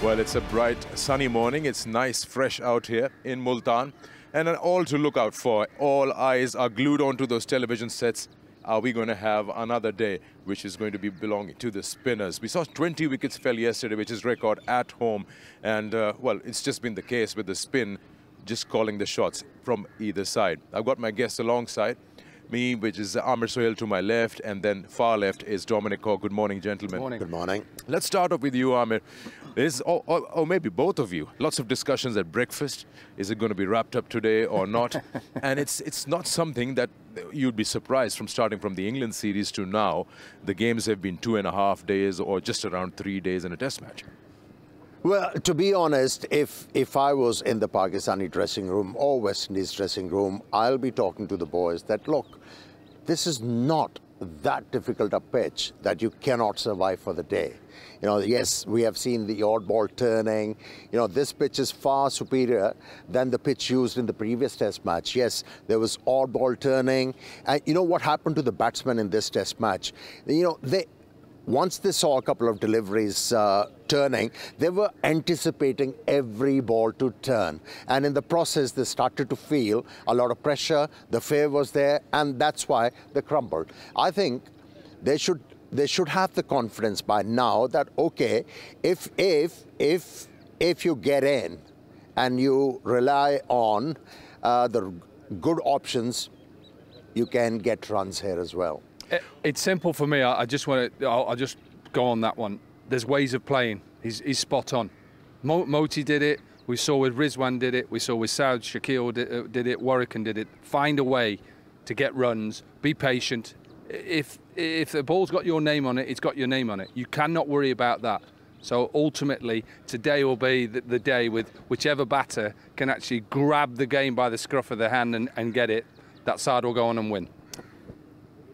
Well, it's a bright, sunny morning. It's nice, fresh out here in Multan. And all to look out for. All eyes are glued onto those television sets. Are we going to have another day which is going to be belonging to the spinners? We saw 20 wickets fell yesterday, which is record at home. And, well, it's just been the case with the spin, just calling the shots from either side. I've got my guests alongside me, which is Amir Sohail to my left, and then far left is Dominic Cork. Good morning, gentlemen. Morning. Good morning. Let's start off with you, Amir. Or maybe both of you. Lots of discussions at breakfast. Is it going to be wrapped up today or not? And it's not something that you'd be surprised from starting from the England series to now. The games have been 2.5 days or just around 3 days in a test match. Well, to be honest, if I was in the Pakistani dressing room or West Indies dressing room, I'll be talking to the boys that, look, this is not that difficult a pitch that you cannot survive for the day. You know, yes, we have seen the odd ball turning. You know, this pitch is far superior than the pitch used in the previous test match. Yes, there was odd ball turning. And you know what happened to the batsmen in this test match? You know, once they saw a couple of deliveries turning, they were anticipating every ball to turn. And in the process, they started to feel a lot of pressure. The fear was there, and that's why they crumbled. I think they should have the confidence by now that, okay, if you get in and you rely on the good options, you can get runs here as well. It's simple for me. I'll just go on that one. There's ways of playing. He's spot on. Moti did it. We saw with Rizwan did it. We saw with Saud Shakil did it. Warrican did it. Find a way to get runs. Be patient. If the ball's got your name on it, it's got your name on it. You cannot worry about that. So ultimately, today will be the day with whichever batter can actually grab the game by the scruff of the hand and get it. That side will go on and win.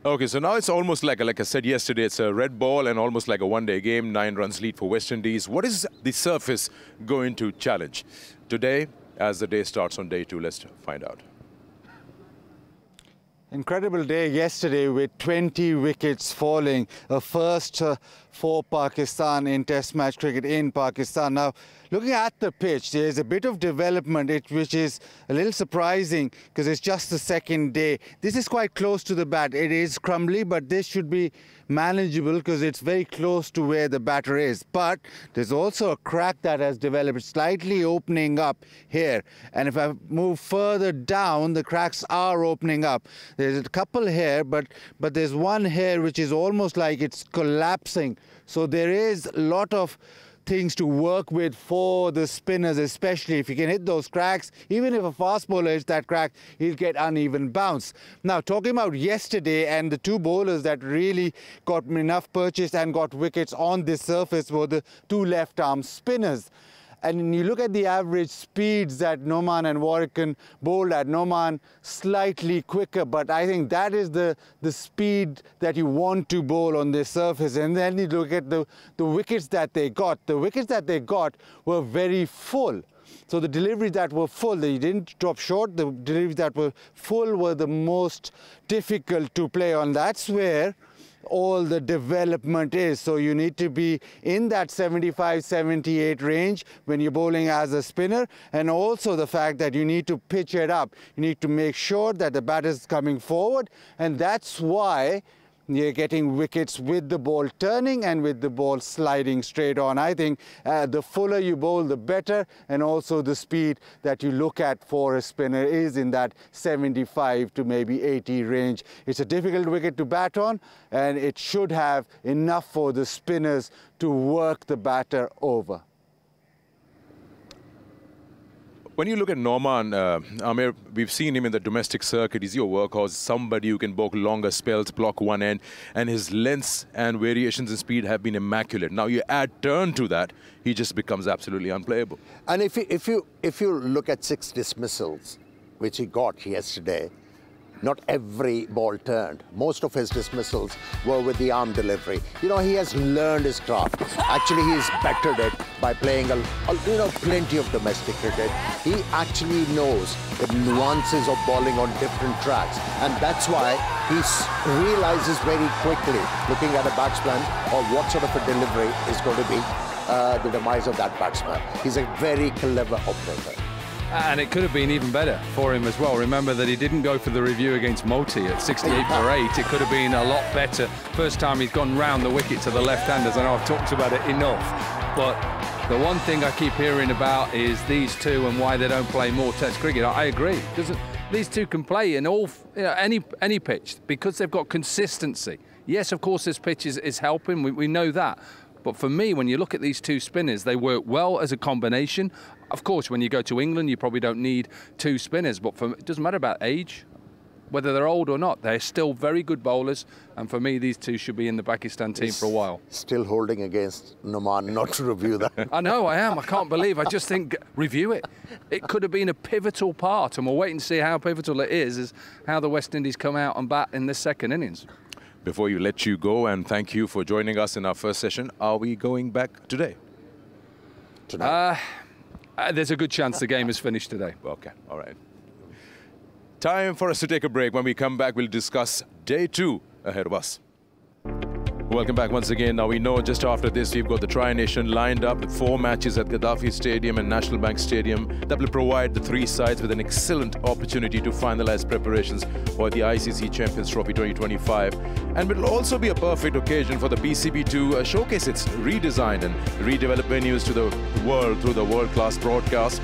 Okay, so now it's almost like I said yesterday, it's a red ball and almost like a one-day game, 9 runs lead for West Indies. What is the surface going to challenge today as the day starts on day 2? Let's find out. Incredible day yesterday with 20 wickets falling. A first for Pakistan in Test match cricket in Pakistan. Now, looking at the pitch, there's a bit of development which is a little surprising because it's just the second day. This is quite close to the bat. It is crumbly, but this should be manageable because it's very close to where the batter is. But there's also a crack that has developed, slightly opening up here. And if I move further down, the cracks are opening up. There's a couple here, but there's one here which is almost like it's collapsing. So there is a lot of things to work with for the spinners, especially if you can hit those cracks. Even if a fast bowler hits that crack, he'll get uneven bounce. Now, talking about yesterday and the 2 bowlers that really got enough purchase and got wickets on this surface were the 2 left-arm spinners. And when you look at the average speeds that Noman and Warrican bowled at, Noman slightly quicker, but I think that is the speed that you want to bowl on this surface. And then you look at the wickets that they got. The wickets that they got were very full. So the deliveries that were full, they didn't drop short. The deliveries that were full were the most difficult to play on. That's where all the development is. So you need to be in that 75-78 range when you're bowling as a spinner, and also the fact that you need to pitch it up. You need to make sure that the batter is coming forward, and that's why you're getting wickets with the ball turning and with the ball sliding straight on. I think the fuller you bowl, the better, and also the speed that you look at for a spinner is in that 75 to maybe 80 range. It's a difficult wicket to bat on, and it should have enough for the spinners to work the batter over. When you look at Noman, Amir, we've seen him in the domestic circuit. He's your workhorse, somebody who can bowl longer spells, block one end, and his lengths and variations in speed have been immaculate. Now you add turn to that, he just becomes absolutely unplayable. And if you look at 6 dismissals, which he got yesterday, not every ball turned. Most of his dismissals were with the arm delivery. You know, he has learned his craft. Actually, he's bettered it by playing plenty of domestic cricket. He actually knows the nuances of bowling on different tracks, and that's why he realizes very quickly, looking at a batsman, or what sort of a delivery is going to be the demise of that batsman. He's a very clever operator. And it could have been even better for him as well. Remember that he didn't go for the review against Moti at 68 for 8. It could have been a lot better. First time he's gone round the wicket to the left-handers. I know I've talked about it enough. But the one thing I keep hearing about is these two and why they don't play more Test cricket. I agree. These two can play in all, any pitch because they've got consistency. Yes, of course, this pitch is helping. We know that. But for me, when you look at these two spinners, they work well as a combination. Of course, when you go to England, you probably don't need two spinners. But it doesn't matter about age, whether they're old or not. They're still very good bowlers. And for me, these two should be in the Pakistan team for a while. Still holding against Noman not to review that. I know, I am. I can't believe. I just think, review it. It could have been a pivotal part. And we'll wait and see how pivotal it is how the West Indies come out and bat in this second innings. Before you let you go, and thank you for joining us in our first session, are we going back today? Tonight? There's a good chance the game is finished today. Okay, all right. Time for us to take a break. When we come back, we'll discuss day 2 ahead of us. Welcome back once again. Now we know just after this we've got the Tri-Nation lined up with 4 matches at Gaddafi Stadium and National Bank Stadium that will provide the 3 sides with an excellent opportunity to finalize preparations for the ICC Champions Trophy 2025. And it will also be a perfect occasion for the PCB to showcase its redesigned and redeveloped venues to the world through the world-class broadcast.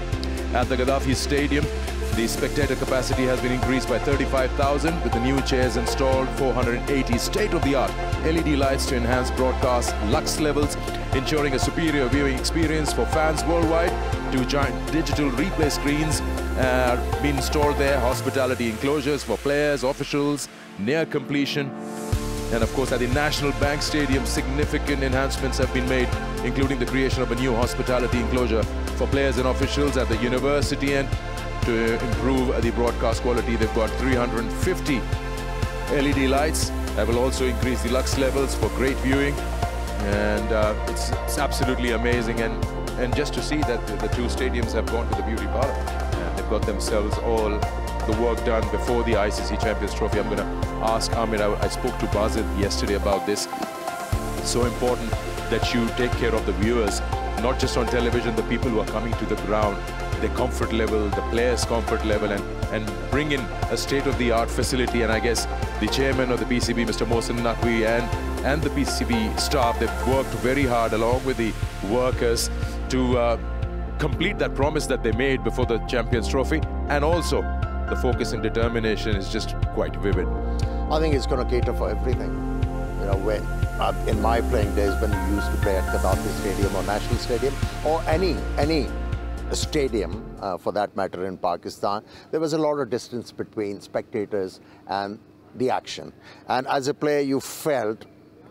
At the Gaddafi Stadium, the spectator capacity has been increased by 35,000 with the new chairs installed, 480 state-of-the-art LED lights to enhance broadcast lux levels, ensuring a superior viewing experience for fans worldwide. 2 giant digital replay screens are being installed there, hospitality enclosures for players, officials, near completion. And of course, at the National Bank Stadium, significant enhancements have been made, including the creation of a new hospitality enclosure for players and officials at the university end. To improve the broadcast quality, they've got 350 LED lights that will also increase the lux levels for great viewing. And it's absolutely amazing. And just to see that the 2 stadiums have gone to the beauty parlor. And they've got themselves all the work done before the ICC Champions Trophy. I'm going to ask Amit, I spoke to Bazid yesterday about this. It's so important that you take care of the viewers, not just on television, the people who are coming to the ground, their comfort level, the players' comfort level, and bring in a state-of-the-art facility. And I guess the chairman of the PCB, Mr. Mohsen Naqvi, and the PCB staff, they've worked very hard along with the workers to complete that promise that they made before the Champions Trophy. And also, the focus and determination is just quite vivid. I think it's going to cater for everything. You know, when in my playing days, when we used to play at Gaddafi Stadium or National Stadium or any stadium for that matter in Pakistan, there was a lot of distance between spectators and the action. And as a player, you felt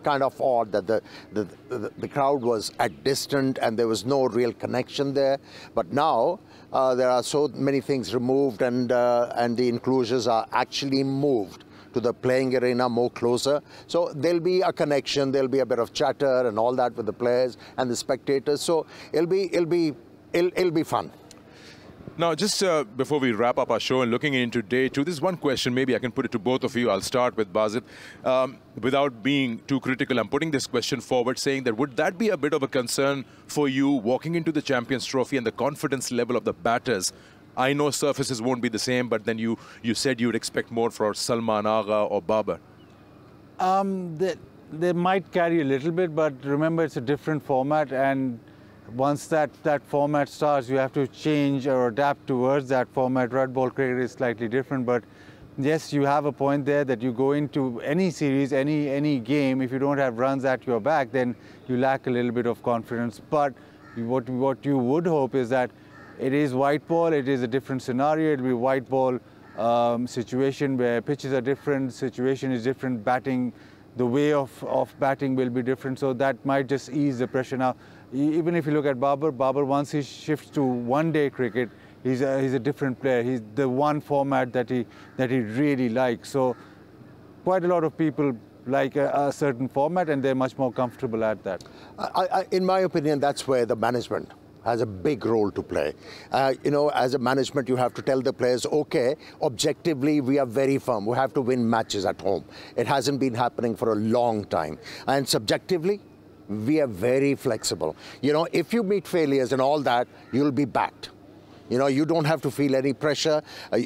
kind of odd that the crowd was at distance and there was no real connection there. But now there are so many things removed, and the enclosures are actually moved to the playing arena more closer. So there'll be a connection, there'll be a bit of chatter and all that with the players and the spectators. So it'll be fun. Now, just before we wrap up our show and looking into day 2, this is one question, maybe I can put it to both of you. I'll start with Bazid. Without being too critical, I'm putting this question forward, saying that would that be a bit of a concern for you walking into the Champions Trophy and the confidence level of the batters? I know surfaces won't be the same, but then you said you'd expect more for Salman Agha or Babar. They might carry a little bit, but remember it's a different format, and once that format starts, you have to change or adapt towards that format. Red ball cricket is slightly different, but yes, you have a point there that you go into any series, any game, if you don't have runs at your back, then you lack a little bit of confidence. But what you would hope is that it is white ball, it is a different scenario, it'll be white ball situation where pitches are different, situation is different, batting, the way of batting will be different, so that might just ease the pressure. Now, even if you look at Babar, once he shifts to one-day cricket, he's a different player. He's the one format that he really likes. So quite a lot of people like a certain format, and they're much more comfortable at that. In my opinion, that's where the management has a big role to play. You know, as a management, you have to tell the players, okay, objectively, we are very firm. We have to win matches at home. It hasn't been happening for a long time. And subjectively, we are very flexible. You know, if you meet failures and all that, you'll be backed. You know, you don't have to feel any pressure.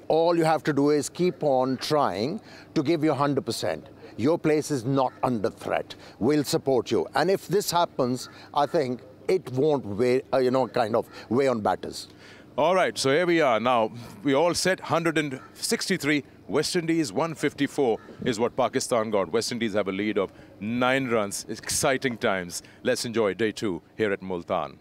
All you have to do is keep on trying to give you 100%. Your place is not under threat. We'll support you. And if this happens, I think it won't weigh, kind of weigh on batters. All right, so here we are now. We all set 163. West Indies 154 is what Pakistan got. West Indies have a lead of 9 runs. Exciting times. Let's enjoy day 2 here at Multan.